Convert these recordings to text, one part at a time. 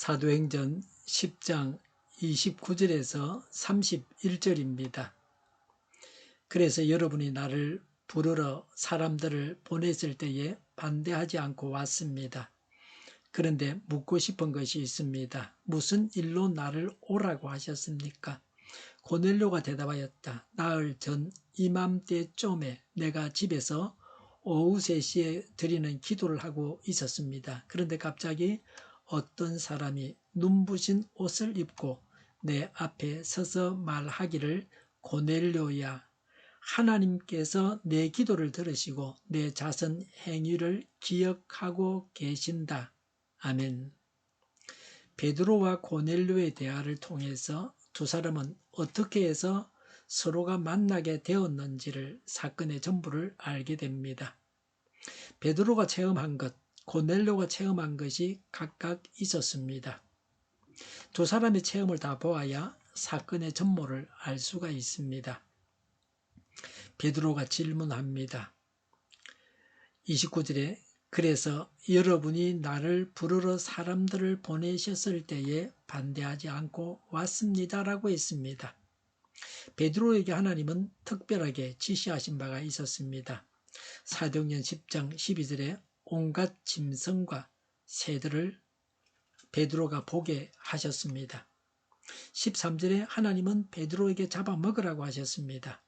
사도행전 10장 29절에서 31절입니다. 그래서 여러분이 나를 부르러 사람들을 보냈을 때에 반대하지 않고 왔습니다. 그런데 묻고 싶은 것이 있습니다. 무슨 일로 나를 오라고 하셨습니까? 고넬료가 대답하였다. 나흘 전 이맘때쯤에 내가 집에서 오후 3시에 드리는 기도를 하고 있었습니다. 그런데 갑자기 어떤 사람이 눈부신 옷을 입고 내 앞에 서서 말하기를, 고넬료야, 하나님께서 내 기도를 들으시고 내 자선 행위를 기억하고 계신다. 아멘. 베드로와 고넬료의 대화를 통해서 두 사람은 어떻게 해서 서로가 만나게 되었는지를, 사건의 전부를 알게 됩니다. 베드로가 체험한 것, 고넬료가 체험한 것이 각각 있었습니다. 두 사람의 체험을 다 보아야 사건의 전모를 알 수가 있습니다. 베드로가 질문합니다. 29절에 그래서 여러분이 나를 부르러 사람들을 보내셨을 때에 반대하지 않고 왔습니다라고 했습니다. 베드로에게 하나님은 특별하게 지시하신 바가 있었습니다. 사도행전 10장 12절에 온갖 짐승과 새들을 베드로가 보게 하셨습니다. 13절에 하나님은 베드로에게 잡아먹으라고 하셨습니다.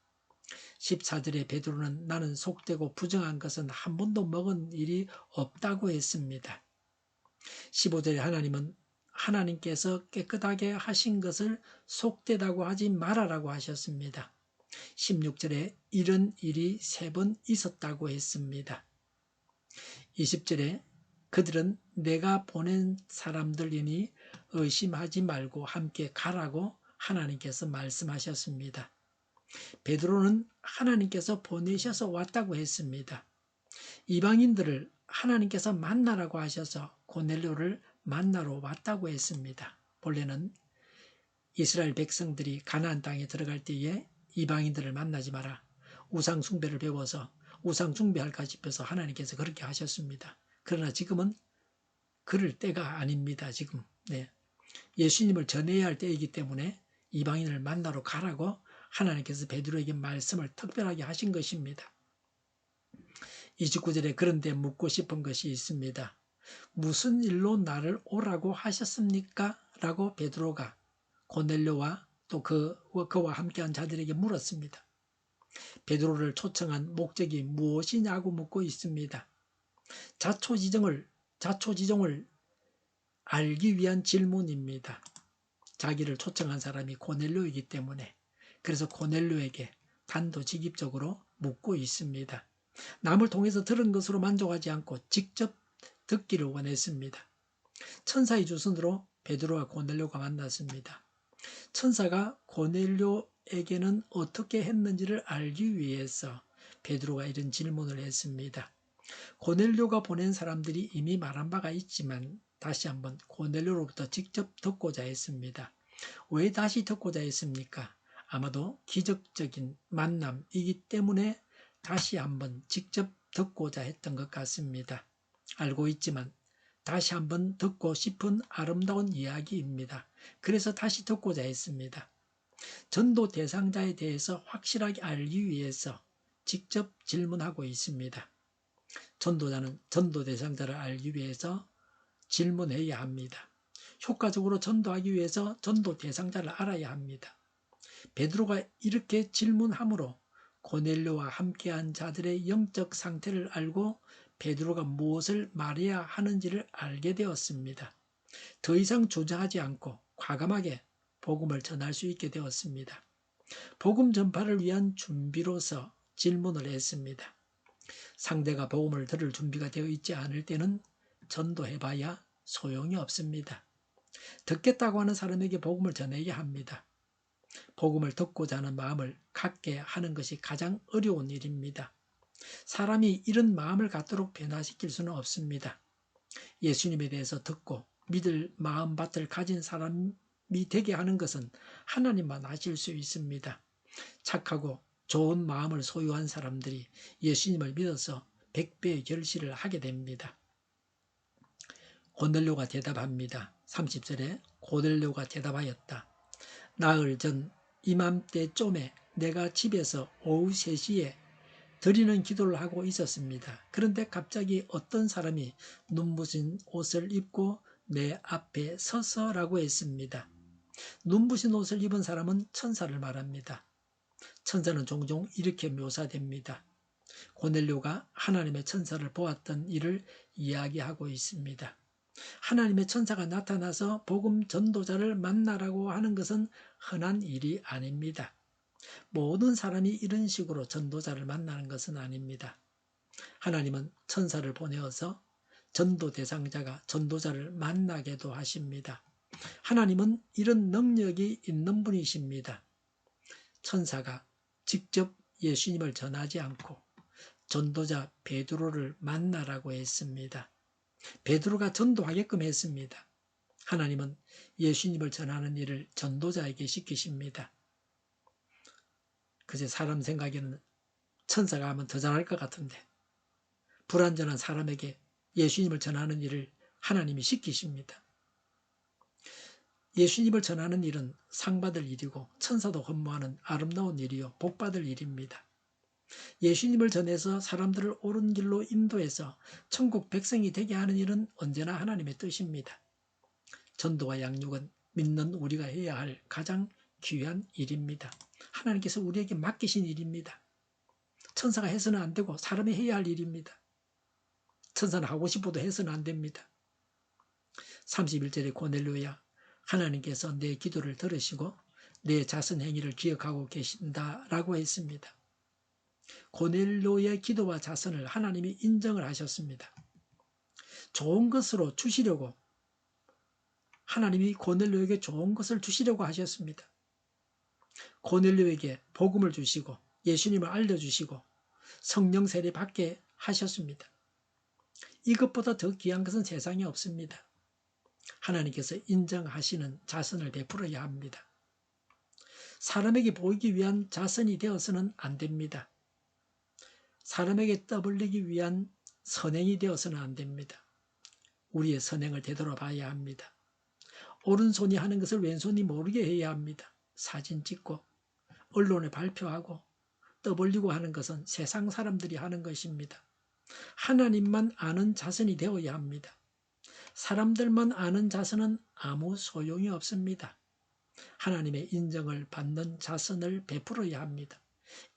14절에 베드로는 나는 속되고 부정한 것은 한 번도 먹은 일이 없다고 했습니다. 15절에 하나님은 하나님께서 깨끗하게 하신 것을 속되다고 하지 말아라고 하셨습니다. 16절에 이런 일이 3번 있었다고 했습니다. 20절에 그들은 내가 보낸 사람들이니 의심하지 말고 함께 가라고 하나님께서 말씀하셨습니다. 베드로는 하나님께서 보내셔서 왔다고 했습니다. 이방인들을 하나님께서 만나라고 하셔서 고넬료를 만나러 왔다고 했습니다. 본래는 이스라엘 백성들이 가나안 땅에 들어갈 때에 이방인들을 만나지 마라, 우상 숭배를 배워서 우상 숭배할까 싶어서 하나님께서 그렇게 하셨습니다. 그러나 지금은 그럴 때가 아닙니다. 지금 예수님을 전해야 할 때이기 때문에 이방인을 만나러 가라고 하나님께서 베드로에게 말씀을 특별하게 하신 것입니다. 29절에 그런데 묻고 싶은 것이 있습니다. 무슨 일로 나를 오라고 하셨습니까? 라고 베드로가 고넬료와 또 그와 함께한 자들에게 물었습니다. 베드로를 초청한 목적이 무엇이냐고 묻고 있습니다. 자초지종을 알기 위한 질문입니다. 자기를 초청한 사람이 고넬료이기 때문에, 그래서 고넬료에게 단도직입적으로 묻고 있습니다. 남을 통해서 들은 것으로 만족하지 않고 직접 듣기를 원했습니다. 천사의 주선으로 베드로와 고넬료가 만났습니다. 천사가 고넬료에게는 어떻게 했는지를 알기 위해서 베드로가 이런 질문을 했습니다. 고넬료가 보낸 사람들이 이미 말한 바가 있지만 다시 한번 고넬료로부터 직접 듣고자 했습니다. 왜 다시 듣고자 했습니까? 아마도 기적적인 만남이기 때문에 다시 한번 직접 듣고자 했던 것 같습니다. 알고 있지만 다시 한번 듣고 싶은 아름다운 이야기입니다. 그래서 다시 듣고자 했습니다. 전도 대상자에 대해서 확실하게 알기 위해서 직접 질문하고 있습니다. 전도자는 전도 대상자를 알기 위해서 질문해야 합니다. 효과적으로 전도하기 위해서 전도 대상자를 알아야 합니다. 베드로가 이렇게 질문함으로 고넬료와 함께한 자들의 영적 상태를 알고 베드로가 무엇을 말해야 하는지를 알게 되었습니다. 더 이상 주저하지 않고 과감하게 복음을 전할 수 있게 되었습니다. 복음 전파를 위한 준비로서 질문을 했습니다. 상대가 복음을 들을 준비가 되어 있지 않을 때는 전도해봐야 소용이 없습니다. 듣겠다고 하는 사람에게 복음을 전해야 합니다. 복음을 듣고자 하는 마음을 갖게 하는 것이 가장 어려운 일입니다. 사람이 이런 마음을 갖도록 변화시킬 수는 없습니다. 예수님에 대해서 듣고 믿을 마음밭을 가진 사람이 되게 하는 것은 하나님만 하실 수 있습니다. 착하고 좋은 마음을 소유한 사람들이 예수님을 믿어서 100배의 결실을 하게 됩니다. 고넬료가 대답합니다. 30절에 고넬료가 대답하였다. 나흘 전 이맘때쯤에 내가 집에서 오후 3시에 드리는 기도를 하고 있었습니다. 그런데 갑자기 어떤 사람이 눈부신 옷을 입고 내 앞에 서서라고 했습니다. 눈부신 옷을 입은 사람은 천사를 말합니다. 천사는 종종 이렇게 묘사됩니다. 고넬료가 하나님의 천사를 보았던 일을 이야기하고 있습니다. 하나님의 천사가 나타나서 복음 전도자를 만나라고 하는 것은 흔한 일이 아닙니다. 모든 사람이 이런 식으로 전도자를 만나는 것은 아닙니다. 하나님은 천사를 보내어서 전도 대상자가 전도자를 만나게도 하십니다. 하나님은 이런 능력이 있는 분이십니다. 천사가 직접 예수님을 전하지 않고 전도자 베드로를 만나라고 했습니다. 베드로가 전도하게끔 했습니다. 하나님은 예수님을 전하는 일을 전도자에게 시키십니다. 그제 사람 생각에는 천사가 하면 더 잘할 것 같은데 불완전한 사람에게 예수님을 전하는 일을 하나님이 시키십니다. 예수님을 전하는 일은 상받을 일이고 천사도 헌무하는 아름다운 일이요 복받을 일입니다. 예수님을 전해서 사람들을 옳은 길로 인도해서 천국 백성이 되게 하는 일은 언제나 하나님의 뜻입니다. 전도와 양육은 믿는 우리가 해야 할 가장 귀한 일입니다. 하나님께서 우리에게 맡기신 일입니다. 천사가 해서는 안 되고 사람이 해야 할 일입니다. 천사는 하고 싶어도 해서는 안 됩니다. 31절에 고넬료야, 하나님께서 내 기도를 들으시고 내 자선 행위를 기억하고 계신다라고 했습니다. 고넬료의 기도와 자선을 하나님이 인정을 하셨습니다. 좋은 것으로 주시려고 하나님이 고넬료에게 좋은 것을 주시려고 하셨습니다. 고넬료에게 복음을 주시고 예수님을 알려주시고 성령 세례 받게 하셨습니다. 이것보다 더 귀한 것은 세상에 없습니다. 하나님께서 인정하시는 자선을 베풀어야 합니다. 사람에게 보이기 위한 자선이 되어서는 안 됩니다. 사람에게 떠벌리기 위한 선행이 되어서는 안 됩니다. 우리의 선행을 되돌아봐야 합니다. 오른손이 하는 것을 왼손이 모르게 해야 합니다. 사진 찍고 언론에 발표하고 떠벌리고 하는 것은 세상 사람들이 하는 것입니다. 하나님만 아는 자선이 되어야 합니다. 사람들만 아는 자선은 아무 소용이 없습니다. 하나님의 인정을 받는 자선을 베풀어야 합니다.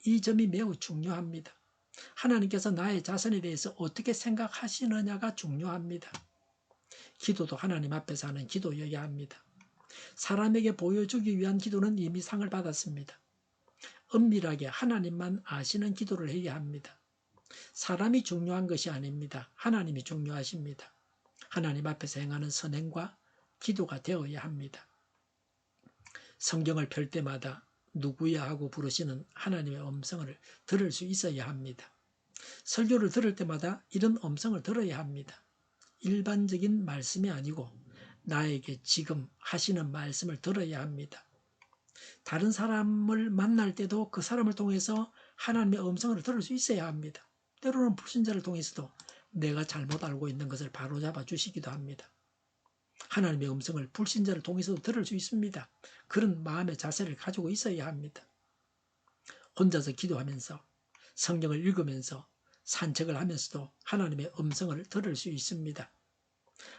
이 점이 매우 중요합니다. 하나님께서 나의 자선에 대해서 어떻게 생각하시느냐가 중요합니다. 기도도 하나님 앞에서 하는 기도여야 합니다. 사람에게 보여주기 위한 기도는 이미 상을 받았습니다. 은밀하게 하나님만 아시는 기도를 해야 합니다. 사람이 중요한 것이 아닙니다. 하나님이 중요하십니다. 하나님 앞에서 행하는 선행과 기도가 되어야 합니다. 성경을 펼 때마다 누구야 하고 부르시는 하나님의 음성을 들을 수 있어야 합니다. 설교를 들을 때마다 이런 음성을 들어야 합니다. 일반적인 말씀이 아니고 나에게 지금 하시는 말씀을 들어야 합니다. 다른 사람을 만날 때도 그 사람을 통해서 하나님의 음성을 들을 수 있어야 합니다. 때로는 불신자를 통해서도 내가 잘못 알고 있는 것을 바로잡아 주시기도 합니다. 하나님의 음성을 불신자를 통해서도 들을 수 있습니다. 그런 마음의 자세를 가지고 있어야 합니다. 혼자서 기도하면서 성경을 읽으면서 산책을 하면서도 하나님의 음성을 들을 수 있습니다.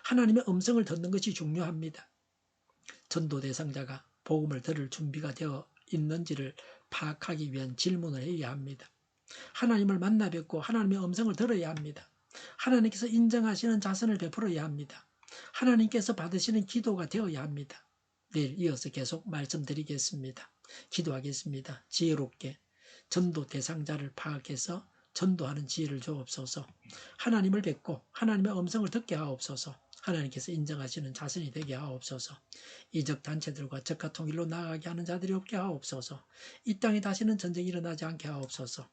하나님의 음성을 듣는 것이 중요합니다. 전도 대상자가 복음을 들을 준비가 되어 있는지를 파악하기 위한 질문을 해야 합니다. 하나님을 만나 뵙고 하나님의 음성을 들어야 합니다. 하나님께서 인정하시는 자선을 베풀어야 합니다. 하나님께서 받으시는 기도가 되어야 합니다. 내일 이어서 계속 말씀드리겠습니다. 기도하겠습니다. 지혜롭게 전도 대상자를 파악해서 전도하는 지혜를 주옵소서. 하나님을 뵙고 하나님의 음성을 듣게 하옵소서. 하나님께서 인정하시는 자선이 되게 하옵소서. 이적 단체들과 적화 통일로 나아가게 하는 자들이 없게 하옵소서. 이 땅에 다시는 전쟁이 일어나지 않게 하옵소서.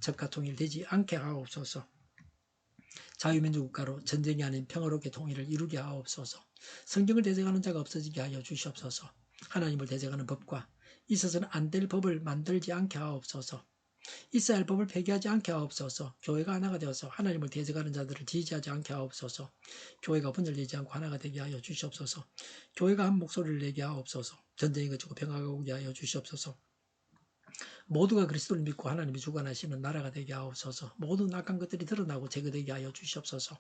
적화 통일되지 않게 하옵소서. 자유민주 국가로 전쟁이 아닌 평화롭게 통일을 이루게 하옵소서. 성경을 대적하는 자가 없어지게 하여 주시옵소서. 하나님을 대적하는 법과 있어서는 안 될 법을 만들지 않게 하옵소서. 이스라엘 법을 폐기하지 않게 하옵소서. 교회가 하나가 되어서 하나님을 대적하는 자들을 지지하지 않게 하옵소서. 교회가 분열되지 않고 하나가 되게 하여 주시옵소서. 교회가 한 목소리를 내게 하옵소서. 전쟁이 그치고 평화가 오게 하여 주시옵소서. 모두가 그리스도를 믿고 하나님이 주관하시는 나라가 되게 하옵소서. 모든 악한 것들이 드러나고 제거되게 하여 주시옵소서.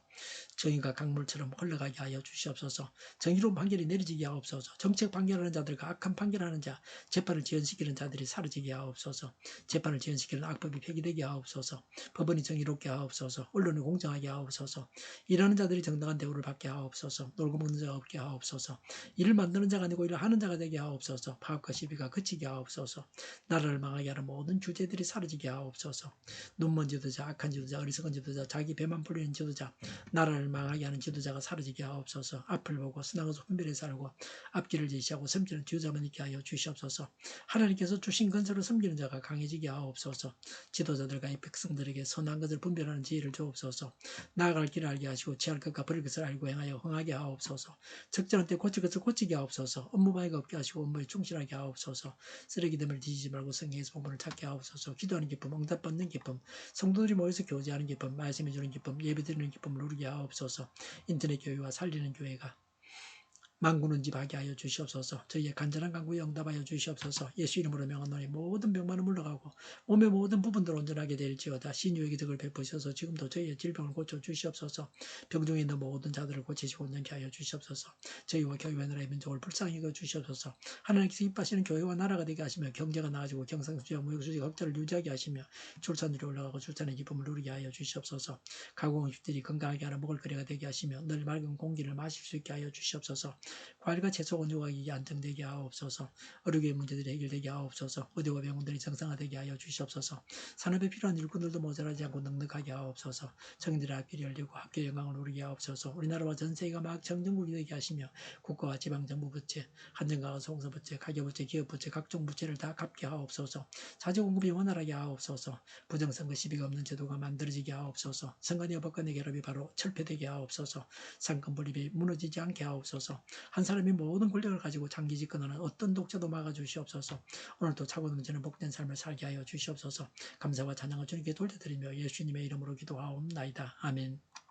정의가 강물처럼 흘러가게 하여 주시옵소서. 정의로운 판결이 내려지게 하옵소서. 정책 판결하는 자들과 악한 판결하는 자, 재판을 지연시키는 자들이 사라지게 하옵소서. 재판을 지연시키는 악법이 폐기되게 하옵소서. 법원이 정의롭게 하옵소서. 언론이 공정하게 하옵소서. 일하는 자들이 정당한 대우를 받게 하옵소서. 놀고 먹는 자가 없게 하옵소서. 일을 만드는 자가 아니고 일을 하는 자가 되게 하옵소서. 파업과 시비가 그치게 하옵소서. 나라를 망하게 하는 모든 주제들이 사라지게 하옵소서. 눈먼 지도자, 악한 지도자, 어리석은 지도자, 자기 배만 불리는 지도자, 나라를 망하게 하는 지도자가 사라지게 하옵소서. 앞을 보고 선악에서 분별해 살고 앞길을 제시하고 섬기는 지도자만 있게 하여 주시옵소서. 하나님께서 주신 건설을 섬기는 자가 강해지게 하옵소서. 지도자들과 이 백성들에게 선한 것을 분별하는 지혜를 주옵소서. 나아갈 길을 알게 하시고 취할 것과 버릴 것을 알고 행하여 흥하게 하옵소서. 적절한 때 고칠 것을 고치게 하옵소서. 업무방해가 없게 하시고 업무에 충실하게 하옵소서. 쓰레기됨을 뒤지지 말고 성경에서 본분을 찾게 하옵소서. 기도하는 기쁨, 응답받는 기쁨, 성도들이 모여서 교제하는 기쁨, 말씀해 주는 기쁨, 예배드리는 기쁨을 누리게 하옵소서. 인터넷 교회와 살리는 교회가 만군은 집하게 하여 주시옵소서. 저희의 간절한 간구에 응답하여 주시옵소서. 예수 이름으로 명하노니 모든 병만은 물러가고 몸의 모든 부분들 온전하게 될지어다. 신유의 기적을 베푸셔서 지금도 저희의 질병을 고쳐 주시옵소서. 병중에 있는 모든 자들을 고치시고 온전케 하여 주시옵소서. 저희와 교회와 나라의 민족을 불쌍히 여겨 주시옵소서. 하나님께서 이뻐하시는 교회와 나라가 되게 하시며 경제가 나아지고 경상수지와 무역수지 적자를 유지하게 하시며 출산율이 올라가고 출산의 기쁨을 누리게 하여 주시옵소서. 가공업들이 건강하게 하는 먹을거리가 되게 하시며 늘 맑은 공기를 마실 수 있게 하여 주시옵소서. 과일과 채소 원료가격이 안정되게 하옵소서. 의료계의 문제들이 해결되게 하옵소서. 의대와 병원들이 정상화되게 하여 주시옵소서. 산업에 필요한 일꾼들도 모자라지 않고 넉넉하게 하옵소서. 청년들의 앞길이 열리고 학교 영광을 누리게 하옵소서. 우리나라와 전 세계가 막 정정국이 되게 하시며 국가와 지방정부 부채, 한정가와 송서부채, 가계부채, 기업부채, 각종 부채를 다 갚게 하옵소서. 자재공급이 원활하게 하옵소서. 부정선거 시비가 없는 제도가 만들어지게 하옵소서. 선관위와 법관의 결합이 바로 철폐되게 하옵소서. 상권분립이 무너지지 않게 하옵소서. 한 사람이 모든 권력을 가지고 장기 집권하는 어떤 독재도 막아주시옵소서. 오늘도 차고 넘치는 복된 삶을 살게 하여 주시옵소서. 감사와 찬양을 주님께 돌려드리며 예수님의 이름으로 기도하옵나이다. 아멘.